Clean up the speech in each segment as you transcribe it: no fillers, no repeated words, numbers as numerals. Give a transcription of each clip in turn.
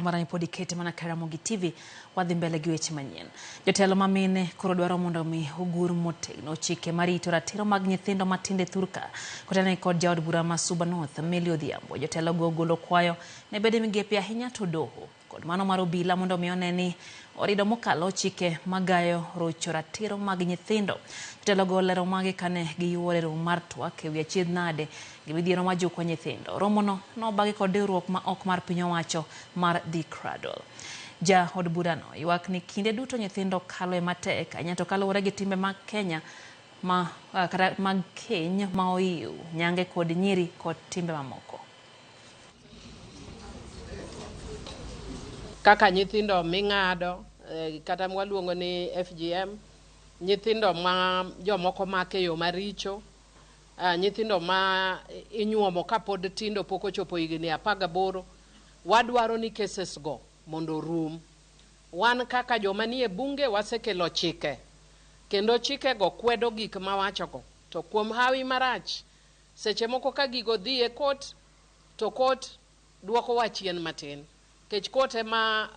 Marani podi kete mana Ramogi TV wadhi mbele gi weche manyien. Jotelo mamine koro dwaro mondo mi ogur motegno chike marito ratiro mag nyithindo matinde thurka kotene kod jaod bura ma Suba North Millie Odhiambo. Jotelo go golo kwayo ne bede migepe ahinya to doho kod mano mar obila mondo mi oneni orido mokalo chike magayo rocho ratiro mag nyithindo. Jotelo go lero magi kane giyuore romo mar twak ewi achiedh nade gi midhiero ma jukwa nyithindo. Romono nobagi kod riwruok ma ok mar piny owacho mar The Cradle. Ja od burano ywak ni kinde duto nyithindo kalo e matek ahinya to kaluwore gi timbe mag Kenya mag keny ma oiw nyange kod nyiri kod timbe mamoko. Kaka nyithindo ming'ado kata mwaluongo ni FGM, nyithindo ma jomoko make yo maricho, nyithindo ma inyuomo kapod tindo pok ochopo higni 18, wadwaro ni cases go mondo rum. Wan kaka joma nie bunge wasekelo chike, kendo chike go kwedo gik mawachogo. To kuom hawi marach, seche moko ka gigo dhi e court, to court duoko wachien matin. Kech court ema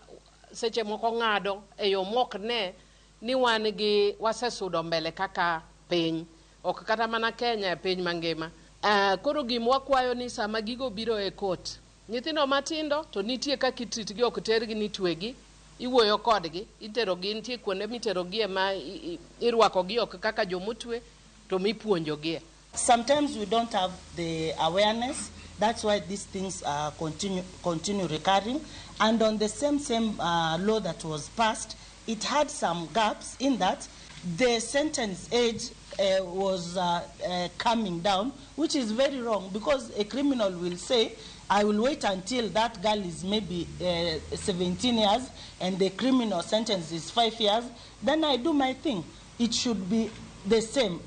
seche moko ng'ado e yo mok ne ni wan gi wasesudo mbele kaka piny. Ok kata mana Kenya, piny mangima. Koro gimwa kwayo ni sama gigo biro e court, nyithindo matindo to nitie kaka itritgi, ok tergi ni twegi, iwuoyo kodgi, iterogi, nitie kuonde miterogie ma irwakogi ok kaka jomotwe to mipuonjogie. Sometimes we don't have the awareness. That's why these things continue recurring. And on the same law that was passed, it had some gaps in that the sentence age was coming down, which is very wrong, because a criminal will say, I will wait until that girl is maybe 17 years and the criminal sentence is 5 years, then I do my thing. It should be the same.